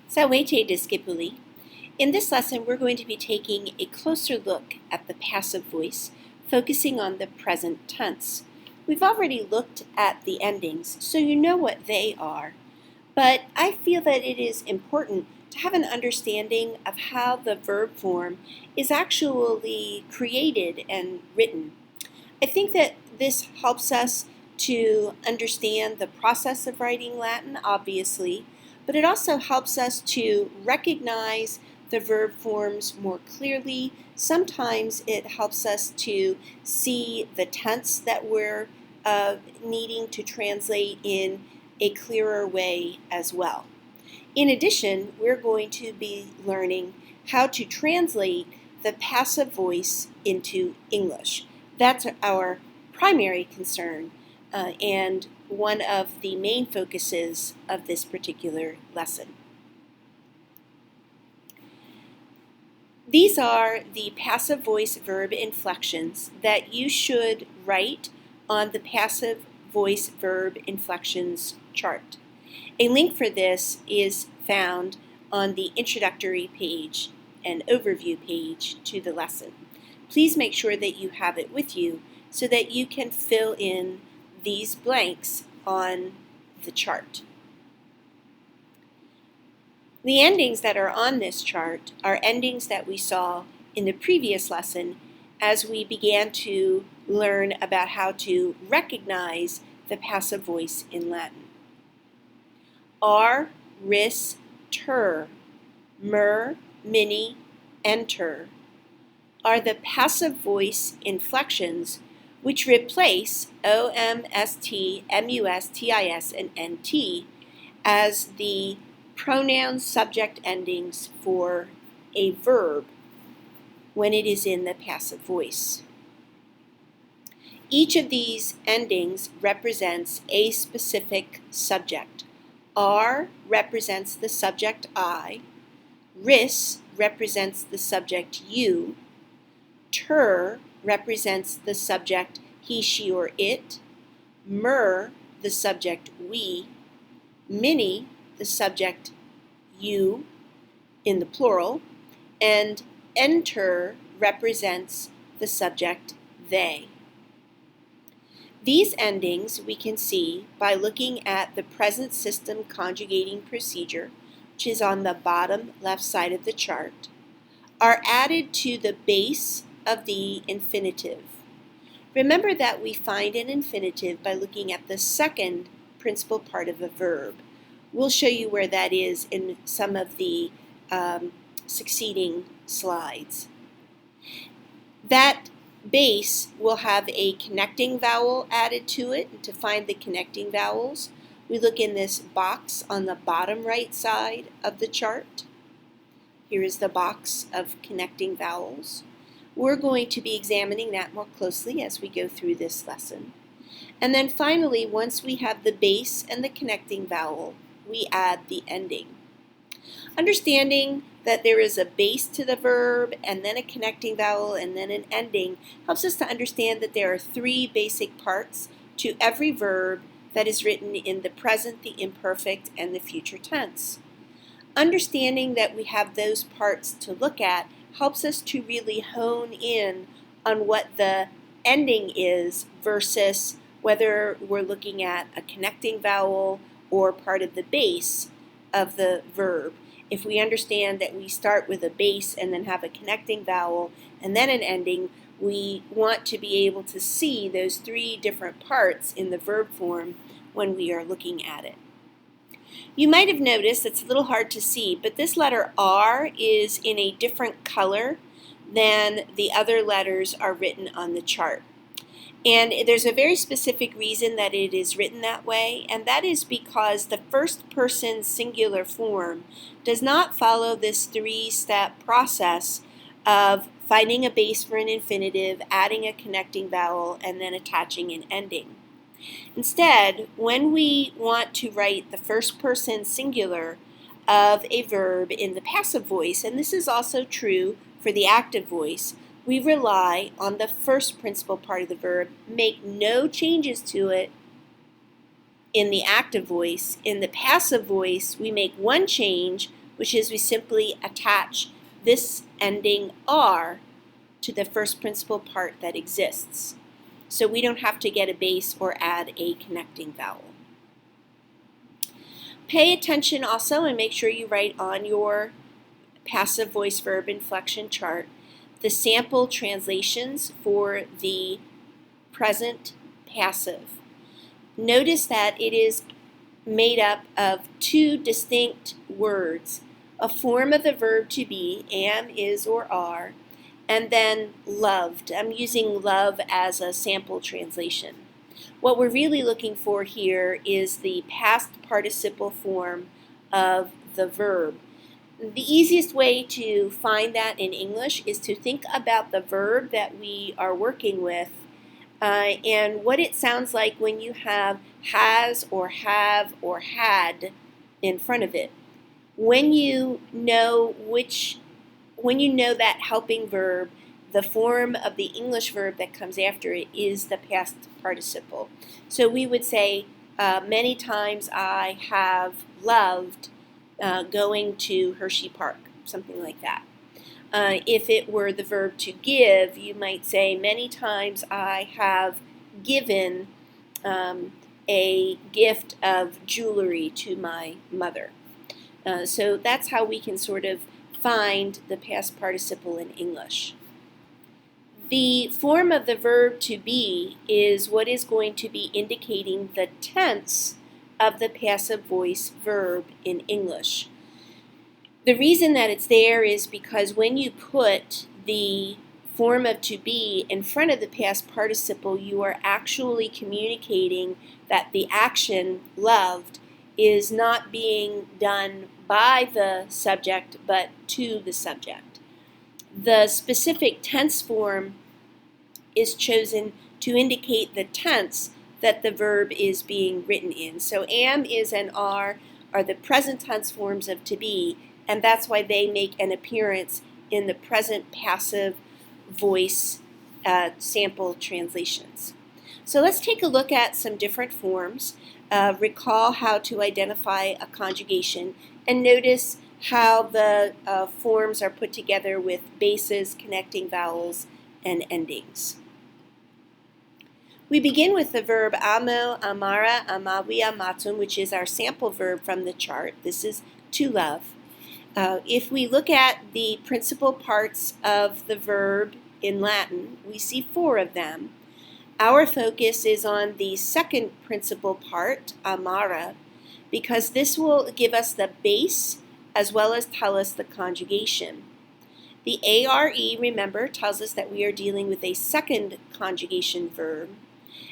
Salvete discipuli. In this lesson, we're going to be taking a closer look at the passive voice, focusing on the present tense. We've already looked at the endings, so you know what they are, but I feel that it is important to have an understanding of how the verb form is actually created and written. I think that this helps us to understand the process of writing Latin, obviously, but it also helps us to recognize the verb forms more clearly. Sometimes it helps us to see the tense that we're needing to translate in a clearer way as well. In addition, we're going to be learning how to translate the passive voice into English. That's our primary concern and one of the main focuses of this particular lesson. These are the passive voice verb inflections that you should write on the passive voice verb inflections chart. A link for this is found on the introductory page and overview page to the lesson. Please make sure that you have it with you so that you can fill in these blanks on the chart. The endings that are on this chart are endings that we saw in the previous lesson as we began to learn about how to recognize the passive voice in Latin. Ar, ris, ter, mer, mini, enter are the passive voice inflections which replace OM, ST, MUS, TIS, and NT as the pronoun subject endings for a verb when it is in the passive voice. Each of these endings represents a specific subject. R represents the subject I, ris represents the subject you, ter represents the subject he, she, or it, mer the subject we, mini the subject you in the plural, and enter represents the subject they. These endings we can see by looking at the present system conjugating procedure, which is on the bottom left side of the chart, are added to the base of the infinitive. Remember that we find an infinitive by looking at the second principal part of a verb. We'll show you where that is in some of the succeeding slides. That base will have a connecting vowel added to it. And to find the connecting vowels, we look in this box on the bottom right side of the chart. Here is the box of connecting vowels. We're going to be examining that more closely as we go through this lesson. And then finally, once we have the base and the connecting vowel, we add the ending. Understanding that there is a base to the verb and then a connecting vowel and then an ending helps us to understand that there are three basic parts to every verb that is written in the present, the imperfect, and the future tense. Understanding that we have those parts to look at helps us to really hone in on what the ending is versus whether we're looking at a connecting vowel or part of the base of the verb. If we understand that we start with a base and then have a connecting vowel and then an ending, we want to be able to see those three different parts in the verb form when we are looking at it. You might have noticed, it's a little hard to see, but this letter R is in a different color than the other letters are written on the chart. And there's a very specific reason that it is written that way, and that is because the first person singular form does not follow this three-step process of finding a base for an infinitive, adding a connecting vowel, and then attaching an ending. Instead, when we want to write the first person singular of a verb in the passive voice, and this is also true for the active voice, we rely on the first principal part of the verb, make no changes to it in the active voice. In the passive voice, we make one change which is we simply attach this ending R to the first principal part that exists. So we don't have to get a base or add a connecting vowel. Pay attention also and make sure you write on your passive voice verb inflection chart the sample translations for the present passive. Notice that it is made up of two distinct words, a form of the verb to be, am, is, or are, and then loved. I'm using love as a sample translation. What we're really looking for here is the past participle form of the verb. The easiest way to find that in English is to think about the verb that we are working with and what it sounds like when you have has or have or had in front of it. When you know that helping verb, the form of the English verb that comes after it is the past participle. So we would say, many times I have loved going to Hershey Park, something like that. If it were the verb to give, you might say, many times I have given a gift of jewelry to my mother. So that's how we can sort of find the past participle in English. The form of the verb to be is what is going to be indicating the tense of the passive voice verb in English. The reason that it's there is because when you put the form of to be in front of the past participle, you are actually communicating that the action, loved, is not being done by the subject but to the subject. The specific tense form is chosen to indicate the tense that the verb is being written in. So am, is, and are the present tense forms of to be, and that's why they make an appearance in the present passive voice sample translations. So let's take a look at some different forms, recall how to identify a conjugation, and notice how the forms are put together with bases, connecting vowels, and endings. We begin with the verb amo, amara, amawi, amatum, which is our sample verb from the chart. This is to love. If we look at the principal parts of the verb in Latin, we see 4 of them. Our focus is on the second principal part, amara, because this will give us the base as well as tell us the conjugation. The are, remember, tells us that we are dealing with a second conjugation verb.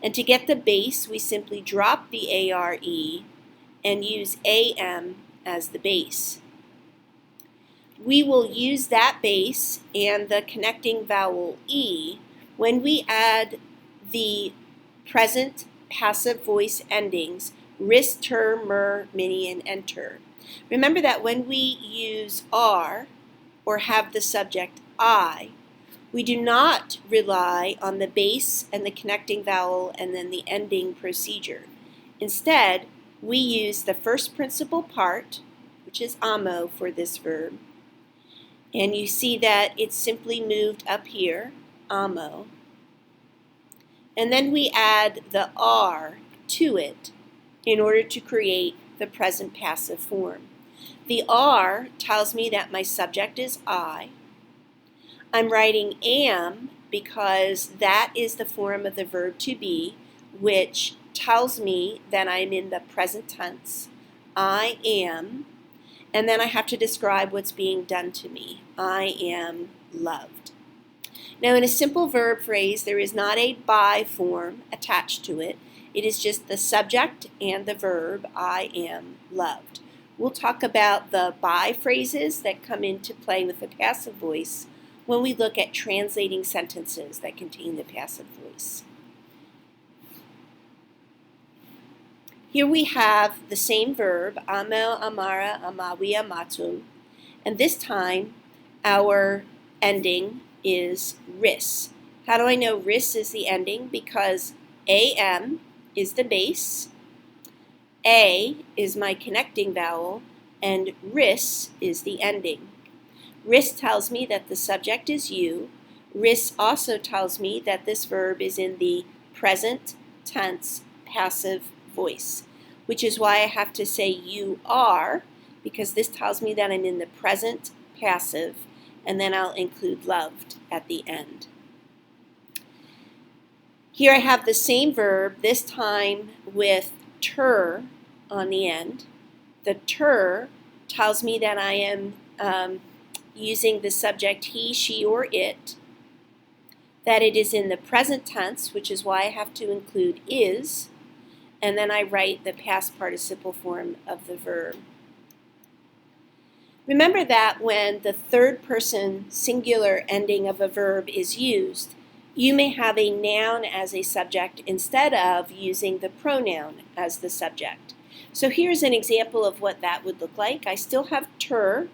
And to get the base, we simply drop the are and use am as the base. We will use that base and the connecting vowel e when we add the present passive voice endings ris, ter, mer, mini, and enter. Remember that when we use are or have the subject I, we do not rely on the base and the connecting vowel and then the ending procedure. Instead, we use the first principal part, which is amo for this verb, and you see that it's simply moved up here, amo, and then we add the are to it in order to create the present passive form. The are tells me that my subject is I. I'm writing am because that is the form of the verb to be, which tells me that I'm in the present tense. I am, and then I have to describe what's being done to me. I am loved. Now, in a simple verb phrase, there is not a by form attached to it. It is just the subject and the verb, I am loved. We'll talk about the by phrases that come into play with the passive voice when we look at translating sentences that contain the passive voice. Here we have the same verb, amo, amara, amawi, amatum, and this time our ending is ris. How do I know ris is the ending? Because am is the base, a is my connecting vowel, and ris is the ending. Ris tells me that the subject is you. Ris also tells me that this verb is in the present tense passive voice, which is why I have to say you are, because this tells me that I'm in the present passive, and then I'll include loved at the end. Here I have the same verb, this time with ter on the end. The ter tells me that I am using the subject he, she, or it, that it is in the present tense, which is why I have to include is, and then I write the past participle form of the verb. Remember that when the third person singular ending of a verb is used, you may have a noun as a subject instead of using the pronoun as the subject. So here's an example of what that would look like. I still have ter,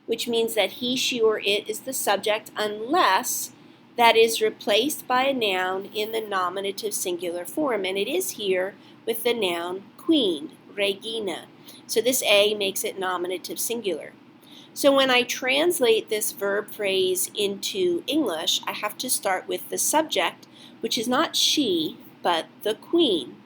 which means that he, she, or it is the subject unless that is replaced by a noun in the nominative singular form, and it is here with the noun queen, regina. So this A makes it nominative singular. So when I translate this verb phrase into English, I have to start with the subject, which is not she, but the queen.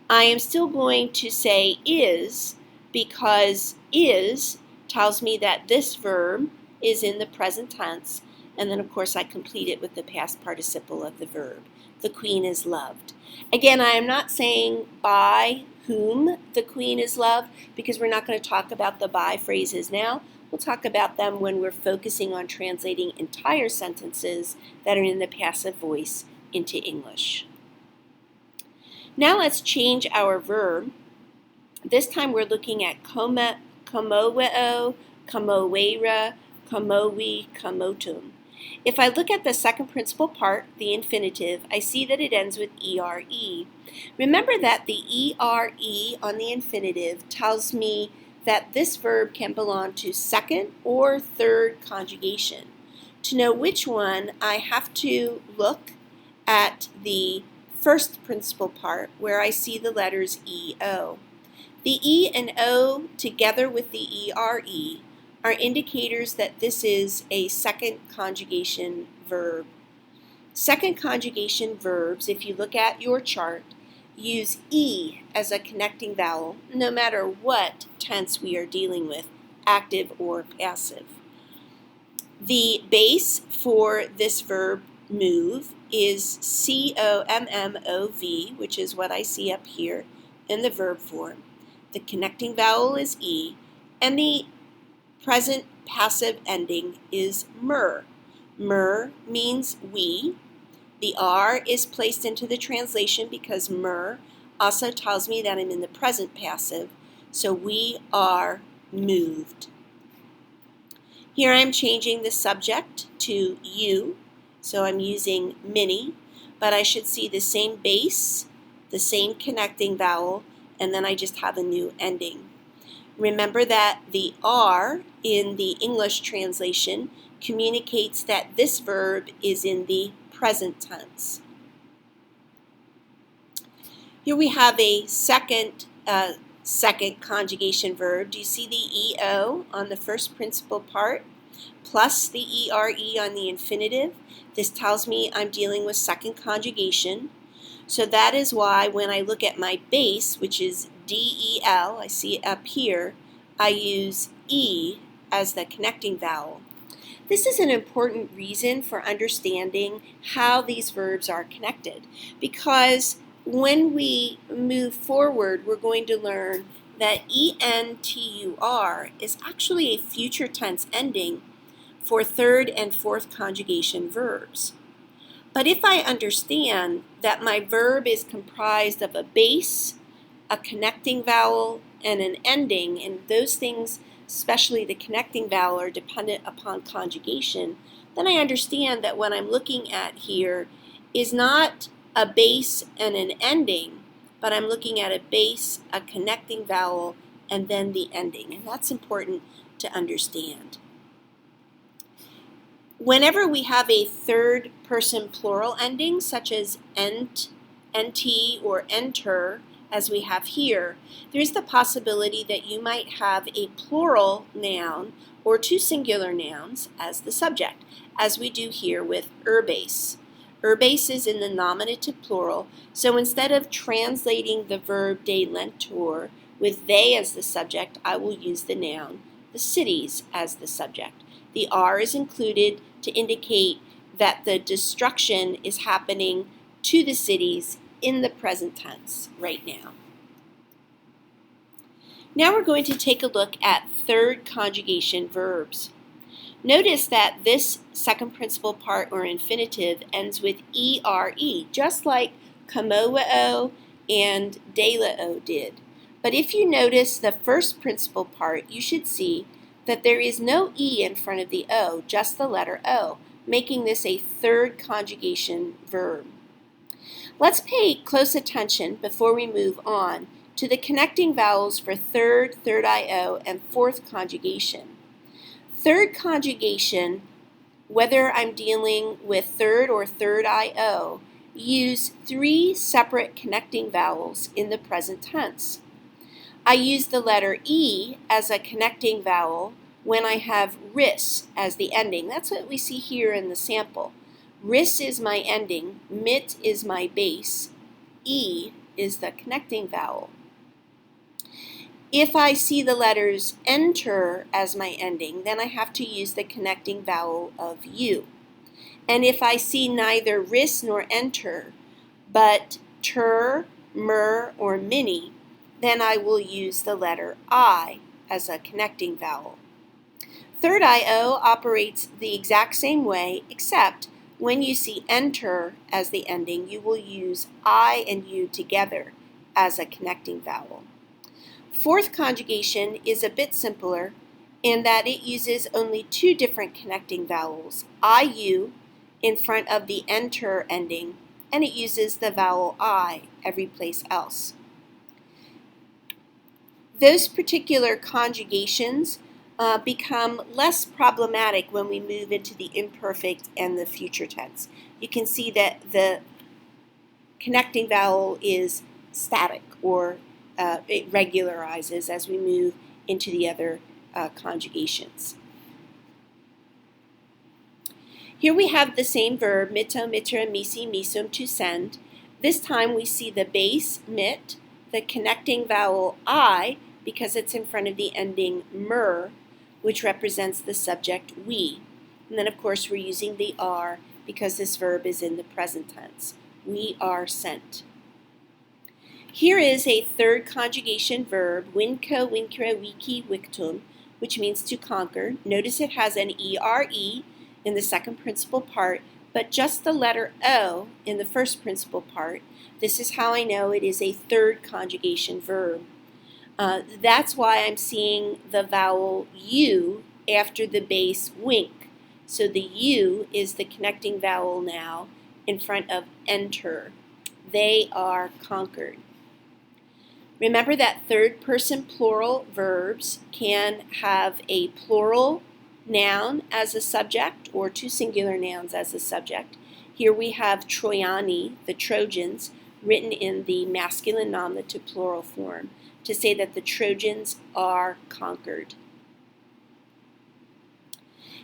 I am still going to say is, because is tells me that this verb is in the present tense, and then of course I complete it with the past participle of the verb. The queen is loved. Again, I am not saying by whom the queen is loved, because we're not going to talk about the by phrases now. We'll talk about them when we're focusing on translating entire sentences that are in the passive voice into English. Now let's change our verb. This time we're looking at komoweo, komowera, komowi, komotum. If I look at the second principal part, the infinitive, I see that it ends with ere. Remember that the ere on the infinitive tells me that this verb can belong to second or third conjugation. To know which one, I have to look at the first principal part where I see the letters EO. The E and O together with the ERE are indicators that this is a second conjugation verb. Second conjugation verbs, if you look at your chart, use E as a connecting vowel, no matter what tense we are dealing with, active or passive. The base for this verb move is COMMOV, which is what I see up here in the verb form. The connecting vowel is E, and the present passive ending is mer. Mer means we. The R is placed into the translation because mer also tells me that I'm in the present passive, so we are moved. Here I'm changing the subject to you, so I'm using mini, but I should see the same base, the same connecting vowel, and then I just have a new ending. Remember that the R in the English translation communicates that this verb is in the present tense. Here we have a second conjugation verb. Do you see the EO on the first principal part plus the ERE on the infinitive? This tells me I'm dealing with second conjugation. So that is why when I look at my base, which is DEL, I see it up here, I use E as the connecting vowel. This is an important reason for understanding how these verbs are connected, because when we move forward, we're going to learn that ENTUR is actually a future tense ending for third and fourth conjugation verbs. But if I understand that my verb is comprised of a base, a connecting vowel, and an ending, and those things, especially the connecting vowel, are dependent upon conjugation, then I understand that what I'm looking at here is not a base and an ending, but I'm looking at a base, a connecting vowel, and then the ending, and that's important to understand. Whenever we have a third person plural ending, such as ent, enti, or enter, as we have here, there's the possibility that you might have a plural noun or two singular nouns as the subject, as we do here with urbase. Urbase is in the nominative plural, so instead of translating the verb delentur with they as the subject, I will use the noun the cities as the subject. The R is included to indicate that the destruction is happening to the cities in the present tense right now. Now we're going to take a look at third conjugation verbs. Notice that this second principal part or infinitive ends with ERE, just like kamoeo and deleo did. But if you notice the first principal part, you should see that there is no E in front of the O, just the letter O, making this a third conjugation verb. Let's pay close attention before we move on to the connecting vowels for third, third IO, and fourth conjugation. Third conjugation, whether I'm dealing with third or third IO, use three separate connecting vowels in the present tense. I use the letter E as a connecting vowel when I have ris as the ending. That's what we see here in the sample. Ris is my ending, mit is my base, E is the connecting vowel. If I see the letters enter as my ending, then I have to use the connecting vowel of U. And if I see neither ris nor enter, but ter, mer, or mini, then I will use the letter I as a connecting vowel. Third IO operates the exact same way, except when you see enter as the ending, you will use I and U together as a connecting vowel. Fourth conjugation is a bit simpler in that it uses only two different connecting vowels, IU in front of the enter ending, and it uses the vowel I every place else. Those particular conjugations become less problematic when we move into the imperfect and the future tense. You can see that the connecting vowel is static, or it regularizes as we move into the other conjugations. Here we have the same verb, mito, mitra, misi, misum, to send. This time we see the base, mit, the connecting vowel I, because it's in front of the ending mer, which represents the subject we. And then of course we're using the R because this verb is in the present tense. We are sent. Here is a third conjugation verb, winko, winkra, wiki, wictum, which means to conquer. Notice it has an ERE in the second principal part, but just the letter O in the first principal part. This is how I know it is a third conjugation verb. That's why I'm seeing the vowel U after the base wink. So the U is the connecting vowel now in front of enter. They are conquered. Remember that third person plural verbs can have a plural noun as a subject or two singular nouns as a subject. Here we have Trojani, the Trojans, written in the masculine nominative plural form to say that the Trojans are conquered.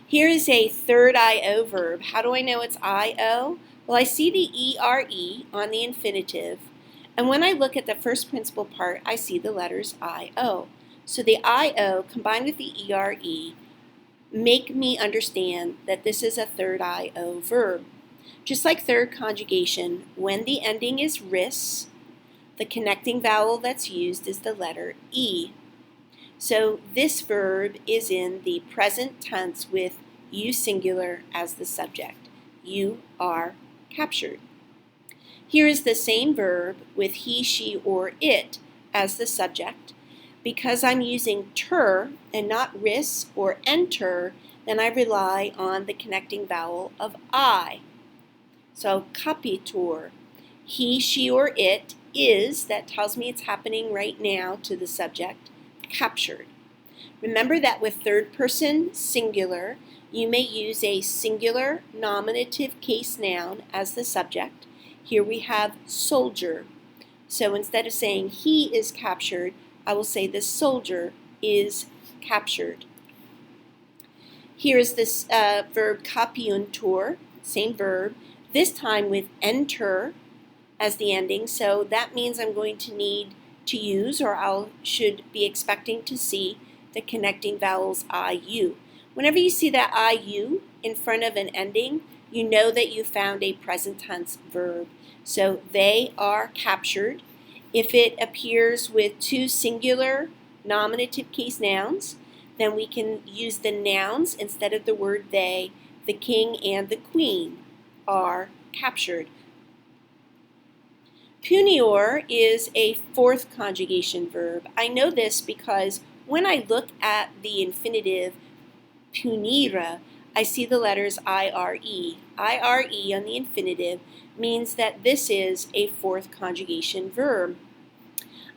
Here is a third IO verb. How do I know it's IO? Well, I see the ERE on the infinitive, and when I look at the first principal part, I see the letters IO. So the IO combined with the ERE make me understand that this is a third IO verb. Just like third conjugation, when the ending is ris, the connecting vowel that's used is the letter E. So this verb is in the present tense with you singular as the subject. You are captured. Here is the same verb with he, she, or it as the subject. Because I'm using ter and not ris or enter, then I rely on the connecting vowel of I. So capitur, he, she, or it is, that tells me it's happening right now to the subject, captured. Remember that with third person singular, you may use a singular nominative case noun as the subject. Here we have soldier. So instead of saying he is captured, I will say the soldier is captured. Here is this verb capiuntur, same verb, this time with enter as the ending. So that means I'm going to need to use, or I should be expecting to see, the connecting vowels IU. Whenever you see that IU in front of an ending, you know that you found a present tense verb. So they are captured. If it appears with two singular nominative case nouns, then we can use the nouns instead of the word they. The king and the queen are captured. Punior is a fourth conjugation verb. I know this because when I look at the infinitive punire, I see the letters IRE. IRE on the infinitive means that this is a fourth conjugation verb.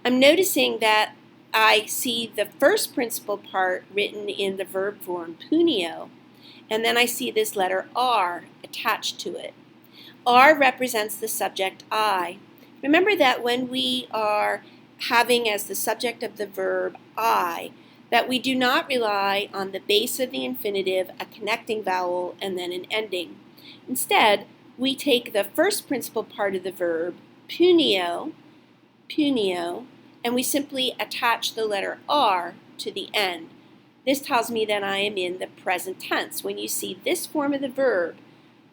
I'm noticing that I see the first principal part written in the verb form, punio, and then I see this letter R attached to it. R represents the subject I. Remember that when we are having as the subject of the verb I, that we do not rely on the base of the infinitive, a connecting vowel, and then an ending. Instead, we take the first principal part of the verb, punio, and we simply attach the letter R to the end. This tells me that I am in the present tense. When you see this form of the verb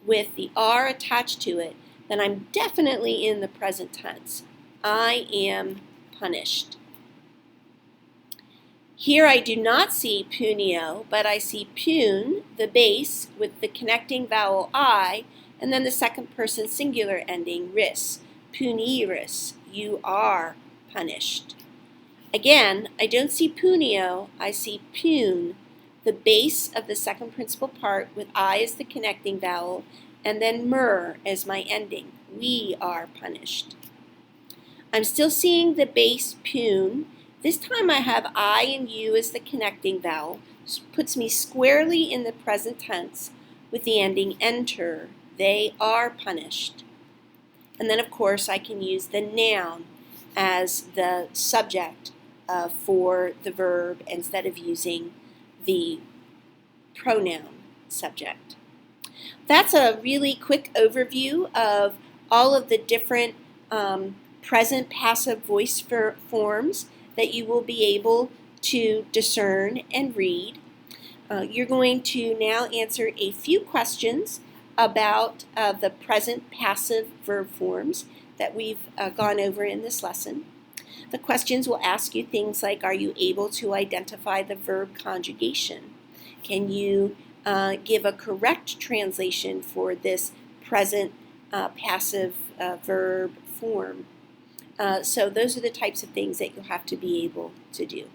with the R attached to it, then I'm definitely in the present tense. I am punished. Here I do not see punio, but I see pun, the base, with the connecting vowel I, and then the second person singular ending, ris. Puniris, you are punished. Again, I don't see punio, I see pun, the base of the second principal part with I as the connecting vowel, and then mer as my ending. We are punished. I'm still seeing the base pun. This time I have I and U as the connecting vowel, which puts me squarely in the present tense with the ending enter. They are punished. And then, of course, I can use the noun as the subject for the verb instead of using the pronoun subject. That's a really quick overview of all of the different present passive voice forms that you will be able to discern and read. You're going to now answer a few questions about the present passive verb forms that we've gone over in this lesson. The questions will ask you things like, are you able to identify the verb conjugation? Can you give a correct translation for this present passive verb form? So those are the types of things that you'll have to be able to do.